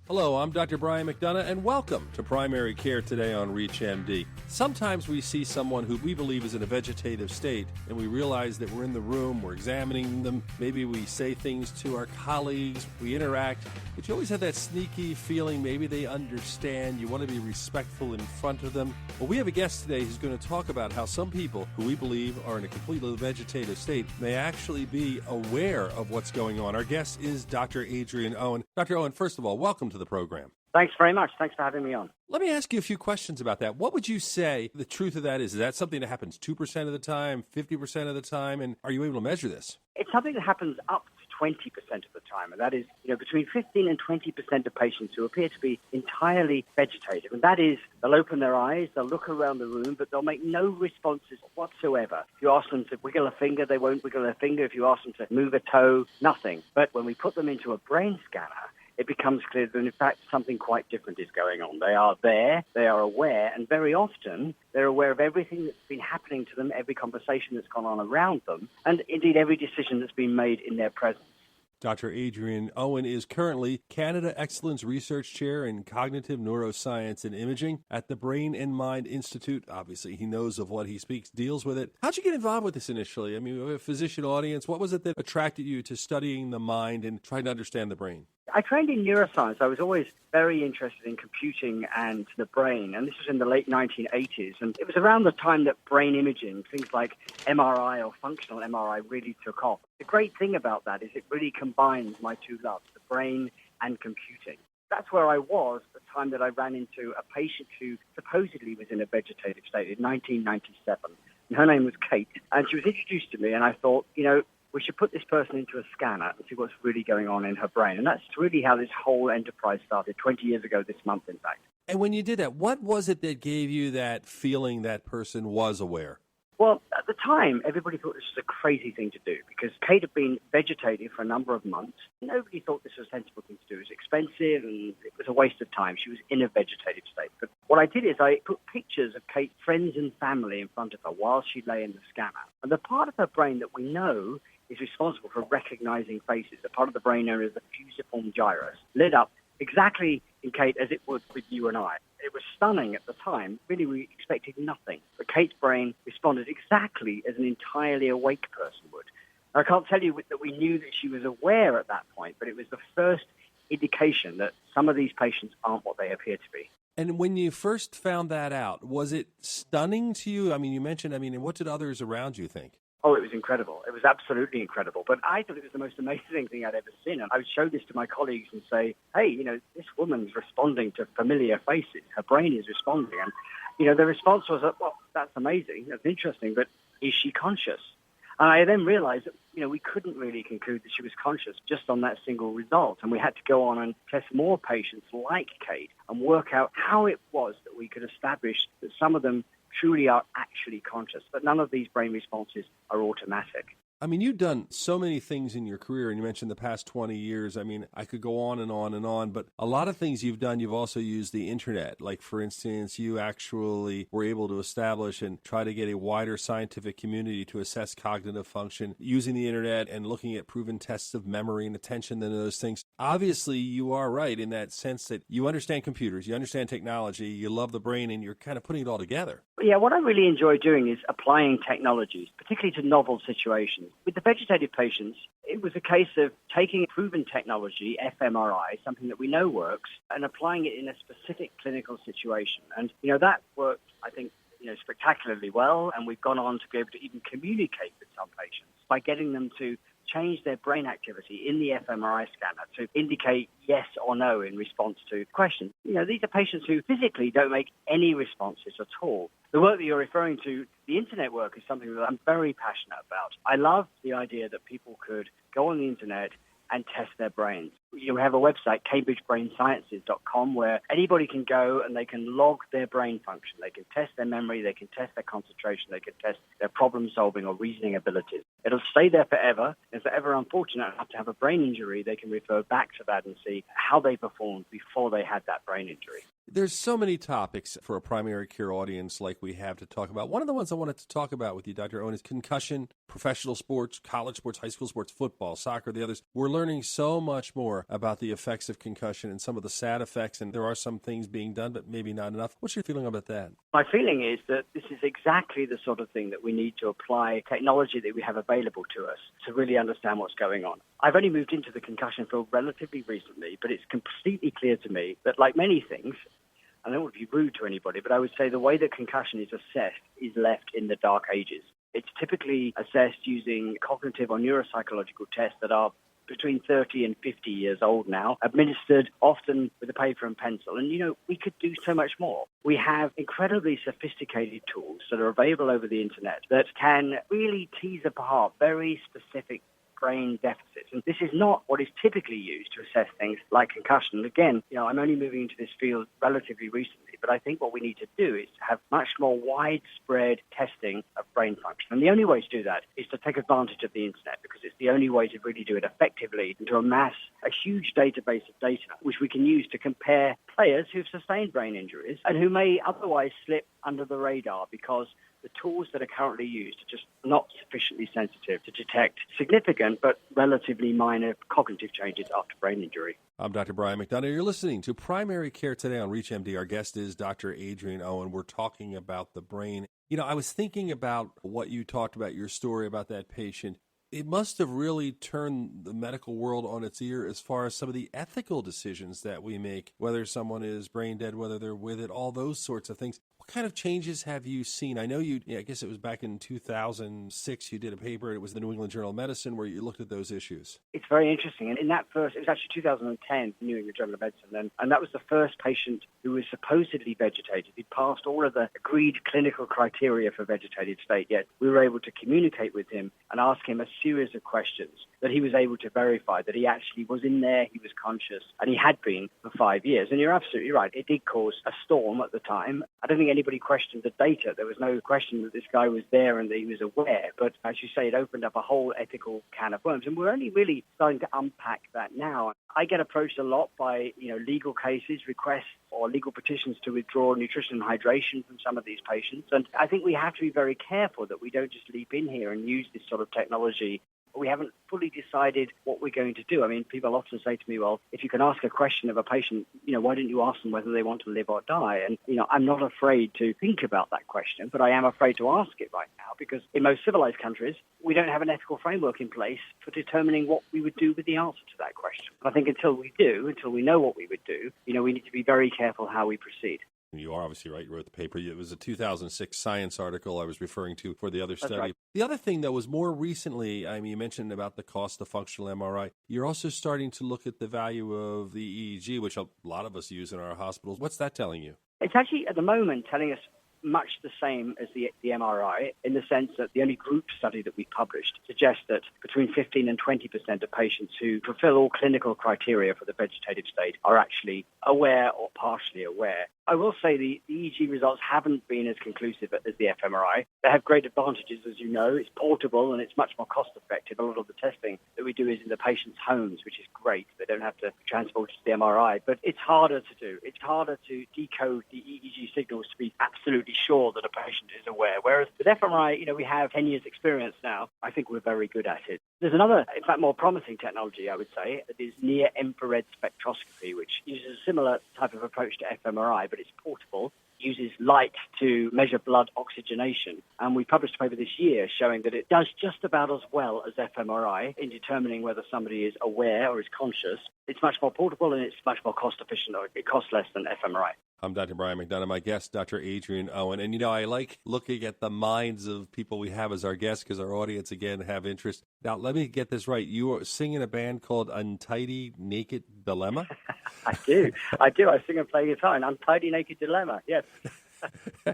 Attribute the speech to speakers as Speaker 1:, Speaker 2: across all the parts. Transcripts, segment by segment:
Speaker 1: Hello, I'm Dr. Brian McDonough, and welcome to Primary Care Today on ReachMD. Sometimes we see someone who we believe is in a vegetative state, and we realize that we're in the room, we're examining them, maybe we say things to our colleagues, we interact, but you always have that sneaky feeling maybe they understand, you want to be respectful in front of them. Well, we have a guest today who's going to talk about how some people who we believe are in a completely vegetative state may actually be aware of what's going on. Our guest is Dr. Adrian Owen. Dr. Owen, first of all, welcome to the program.
Speaker 2: Thanks very much. Thanks for having me on.
Speaker 1: Let me ask you a few questions about that. What would you say the truth of that is? Is that something that happens 2% of the time, 50% of the time? And are you able to measure this?
Speaker 2: It's something that happens up to 20% of the time. And that is, between 15 and 20% of patients who appear to be entirely vegetative. And that is, they'll open their eyes, they'll look around the room, but they'll make no responses whatsoever. If you ask them to wiggle a finger, they won't wiggle their finger. If you ask them to move a toe, nothing. But when we put them into a brain scanner, it becomes clear that, in fact, something quite different is going on. They are there, they are aware, and very often they're aware of everything that's been happening to them, every conversation that's gone on around them, and indeed every decision that's been made in their presence.
Speaker 1: Dr. Adrian Owen is currently Canada Excellence Research Chair in Cognitive Neuroscience and Imaging at the Brain and Mind Institute. Obviously, he knows of what he speaks, deals with it. How'd you get involved with this initially? I mean, we have a physician audience. What was it that attracted you to studying the mind and trying to understand the brain?
Speaker 2: I trained in neuroscience. I was always very interested in computing and the brain, and this was in the late 1980s. And it was around the time that brain imaging, things like MRI or functional MRI, really took off. The great thing about that is it really combines my two loves, the brain and computing. That's where I was at the time that I ran into a patient who supposedly was in a vegetative state in 1997. And her name was Kate, and she was introduced to me, and I thought, we should put this person into a scanner and see what's really going on in her brain. And that's really how this whole enterprise started 20 years ago this month, in fact.
Speaker 1: And when you did that, what was it that gave you that feeling that person was aware?
Speaker 2: Well, at the time, everybody thought this was a crazy thing to do because Kate had been vegetative for a number of months. Nobody thought this was a sensible thing to do. It was expensive and it was a waste of time. She was in a vegetative state. But what I did is I put pictures of Kate's friends and family in front of her while she lay in the scanner. And the part of her brain that we know is responsible for recognizing faces, the part of the brain known as the fusiform gyrus, lit up exactly in Kate as it would with you and I. It was stunning at the time. Really, we expected nothing. But Kate's brain responded exactly as an entirely awake person would. I can't tell you that we knew that she was aware at that point, but it was the first indication that some of these patients aren't what they appear to be.
Speaker 1: And when you first found that out, was it stunning to you? I mean, you mentioned, and what did others around you think?
Speaker 2: Oh, it was incredible. It was absolutely incredible. But I thought it was the most amazing thing I'd ever seen. And I would show this to my colleagues and say, hey, this woman's responding to familiar faces. Her brain is responding. And, the response was, well, that's amazing. That's interesting. But is she conscious? And I then realized that, we couldn't really conclude that she was conscious just on that single result. And we had to go on and test more patients like Kate and work out how it was that we could establish that some of them truly are actually conscious, but none of these brain responses are automatic.
Speaker 1: I mean, you've done so many things in your career, and you mentioned the past 20 years. I mean, I could go on and on and on, but a lot of things you've done, you've also used the internet. Like, for instance, you actually were able to establish and try to get a wider scientific community to assess cognitive function using the internet and looking at proven tests of memory and attention and those things. Obviously, you are right in that sense that you understand computers, you understand technology, you love the brain, and you're kind of putting it all together.
Speaker 2: Yeah, what I really enjoy doing is applying technologies, particularly to novel situations. With the vegetative patients, it was a case of taking proven technology, fMRI, something that we know works, and applying it in a specific clinical situation. And, that worked, I think, spectacularly well. And we've gone on to be able to even communicate with some patients by getting them to change their brain activity in the fMRI scanner to indicate yes or no in response to questions. These are patients who physically don't make any responses at all. The work that you're referring to, the internet work, is something that I'm very passionate about. I love the idea that people could go on the internet and test their brains. You have a website, cambridgebrainsciences.com, where anybody can go and they can log their brain function. They can test their memory, they can test their concentration, they can test their problem-solving or reasoning abilities. It'll stay there forever. If they're ever unfortunate enough to have a brain injury, they can refer back to that and see how they performed before they had that brain injury.
Speaker 1: There's so many topics for a primary care audience like we have to talk about. One of the ones I wanted to talk about with you, Dr. Owen, is concussion, professional sports, college sports, high school sports, football, soccer, the others. We're learning so much more about the effects of concussion and some of the sad effects, and there are some things being done, but maybe not enough. What's your feeling about that?
Speaker 2: My feeling is that this is exactly the sort of thing that we need to apply technology that we have available to us to really understand what's going on. I've only moved into the concussion field relatively recently, but it's completely clear to me that, like many things, I don't want to be rude to anybody, but I would say the way that concussion is assessed is left in the dark ages. It's typically assessed using cognitive or neuropsychological tests that are between 30 and 50 years old now, administered often with a paper and pencil. And, we could do so much more. We have incredibly sophisticated tools that are available over the internet that can really tease apart very specific brain deficits. And this is not what is typically used to assess things like concussion. Again, I'm only moving into this field relatively recently, but I think what we need to do is to have much more widespread testing of brain function. And the only way to do that is to take advantage of the internet, because it's the only way to really do it effectively and to amass a huge database of data, which we can use to compare players who've sustained brain injuries and who may otherwise slip under the radar because the tools that are currently used are just not sufficiently sensitive to detect significant but relatively minor cognitive changes after brain injury.
Speaker 1: I'm Dr. Brian McDonough. You're listening to Primary Care Today on ReachMD. Our guest is Dr. Adrian Owen. We're talking about the brain. I was thinking about what you talked about, your story about that patient. It must have really turned the medical world on its ear as far as some of the ethical decisions that we make, whether someone is brain dead, whether they're with it, all those sorts of things. What kind of changes have you seen? I know I guess it was back in 2006, you did a paper. It was the New England Journal of Medicine where you looked at those issues.
Speaker 2: It's very interesting. And in that it was actually 2010, New England Journal of Medicine. And that was the first patient who was supposedly vegetative. He'd passed all of the agreed clinical criteria for vegetative state, yet we were able to communicate with him and ask him a series of questions that he was able to verify that he actually was in there, he was conscious, and he had been for 5 years. And you're absolutely right. It did cause a storm at the time. I don't think anybody questioned the data. There was no question that this guy was there and that he was aware. But as you say, it opened up a whole ethical can of worms. And we're only really starting to unpack that now. I get approached a lot by, legal cases, requests or legal petitions to withdraw nutrition and hydration from some of these patients. And I think we have to be very careful that we don't just leap in here and use this sort of technology. We haven't fully decided what we're going to do. I mean, people often say to me, well, if you can ask a question of a patient, why don't you ask them whether they want to live or die? And, I'm not afraid to think about that question, but I am afraid to ask it right now because in most civilized countries, we don't have an ethical framework in place for determining what we would do with the answer to that question. I think until we know what we would do, we need to be very careful how we proceed.
Speaker 1: You are obviously right. You wrote the paper. It was a 2006 Science article I was referring to for the other study.
Speaker 2: Right.
Speaker 1: The other thing that was more recently, you mentioned about the cost of functional MRI. You're also starting to look at the value of the EEG, which a lot of us use in our hospitals. What's that telling you?
Speaker 2: It's actually, at the moment, telling us much the same as the MRI, in the sense that the only group study that we published suggests that between 15 and 20% of patients who fulfill all clinical criteria for the vegetative state are actually aware or partially aware. I will say the EEG results haven't been as conclusive as the fMRI. They have great advantages, as you know. It's portable and it's much more cost effective. A lot of the testing that we do is in the patient's homes, which is great. They don't have to transport to the MRI, but it's harder to do. It's harder to decode the EEG signals to be absolutely sure that a patient is aware. Whereas with fMRI, we have 10 years experience now. I think we're very good at it. There's another, in fact, more promising technology, I would say, that is near-infrared spectroscopy, which uses a similar type of approach to fMRI, but it's portable, uses light to measure blood oxygenation. And we published a paper this year showing that it does just about as well as fMRI in determining whether somebody is aware or is conscious. It's much more portable and it's much more cost efficient, or it costs less than fMRI.
Speaker 1: I'm Dr. Brian McDonough. My guest, Dr. Adrian Owen. And, I like looking at the minds of people we have as our guests because our audience, again, have interest. Now, let me get this right. You are singing a band called Untidy Naked Dilemma?
Speaker 2: I do. I sing and play guitar in Untidy Naked Dilemma, yes.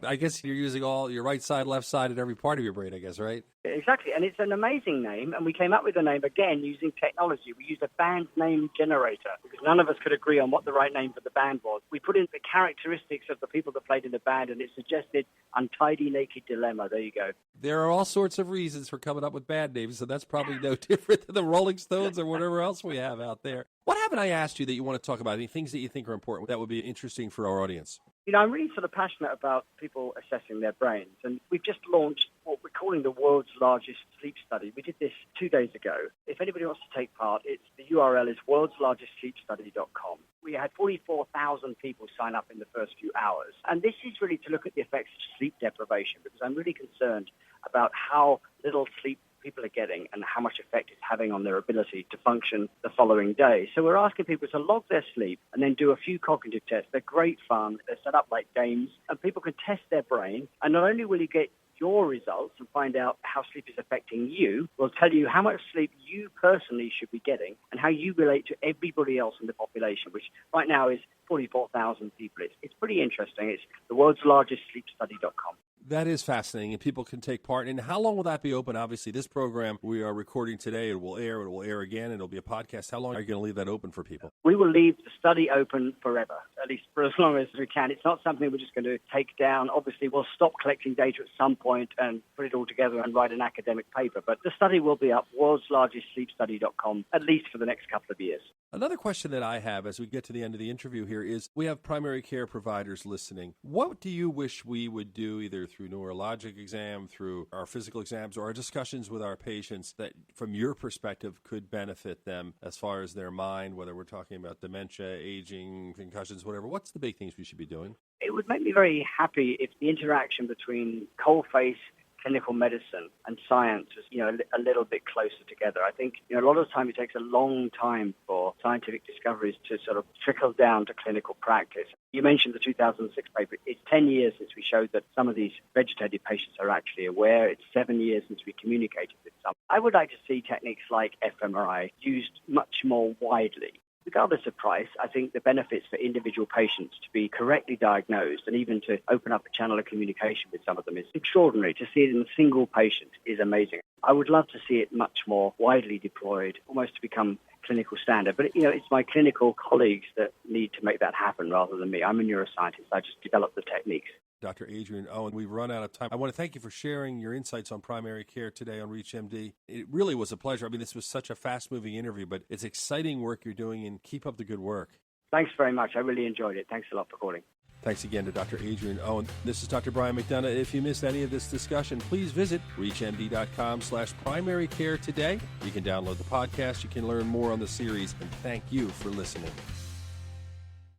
Speaker 1: I guess you're using all your right side, left side, and every part of your brain, I guess, right?
Speaker 2: Exactly, and it's an amazing name, and we came up with the name again using technology. We used a band name generator because none of us could agree on what the right name for the band was. We put in the characteristics of the people that played in the band, and it suggested Untidy Naked Dilemma. There you go.
Speaker 1: There are all sorts of reasons for coming up with band names, so that's probably no different than the Rolling Stones or whatever else we have out there. What haven't I asked you that you want to talk about? Any things that you think are important that would be interesting for our audience?
Speaker 2: I'm really sort of passionate about people assessing their brains, and we've just launched what we're calling the world's largest sleep study. We did this 2 days ago. If anybody wants to take part, the URL is worldslargestsleepstudy.com. We had 44,000 people sign up in the first few hours, and this is really to look at the effects of sleep deprivation, because I'm really concerned about how little sleep people are getting and how much effect it's having on their ability to function the following day. So we're asking people to log their sleep and then do a few cognitive tests. They're great fun. They're set up like games, and people can test their brain. And not only will you get your results and find out how sleep is affecting you, we'll tell you how much sleep you personally should be getting and how you relate to everybody else in the population, which right now is 44,000 people. It's pretty interesting. It's the world's largest sleepstudy.com.
Speaker 1: That is fascinating, and people can take part. And how long will that be open? Obviously, this program we are recording today, it will air again, it'll be a podcast. How long are you going to leave that open for people?
Speaker 2: We will leave the study open forever, at least for as long as we can. It's not something we're just going to take down. Obviously, we'll stop collecting data at some point and put it all together and write an academic paper. But the study will be up, worldslargestsleepstudy.com, at least for the next couple of years.
Speaker 1: Another question that I have as we get to the end of the interview here is, we have primary care providers listening. What do you wish we would do, either through neurologic exam, through our physical exams, or our discussions with our patients, that from your perspective could benefit them as far as their mind, whether we're talking about dementia, aging, concussions, whatever? What's the big things we should be doing?
Speaker 2: It would make me very happy if the interaction between coalface clinical medicine and science is, a little bit closer together. I think, a lot of the time it takes a long time for scientific discoveries to sort of trickle down to clinical practice. You mentioned the 2006 paper. It's 10 years since we showed that some of these vegetative patients are actually aware. It's 7 years since we communicated with some. I would like to see techniques like fMRI used much more widely. Regardless of price, I think the benefits for individual patients to be correctly diagnosed and even to open up a channel of communication with some of them is extraordinary. To see it in a single patient is amazing. I would love to see it much more widely deployed, almost to become clinical standard. But, it's my clinical colleagues that need to make that happen rather than me. I'm a neuroscientist. I just develop the techniques.
Speaker 1: Dr. Adrian Owen, we've run out of time. I want to thank you for sharing your insights on primary care today on ReachMD. It really was a pleasure. I mean, this was such a fast-moving interview, but it's exciting work you're doing, and keep up the good work.
Speaker 2: Thanks very much. I really enjoyed it. Thanks a lot for calling.
Speaker 1: Thanks again to Dr. Adrian Owen. This is Dr. Brian McDonough. If you missed any of this discussion, please visit reachmd.com/primary care today. You can download the podcast. You can learn more on the series, and thank you for listening.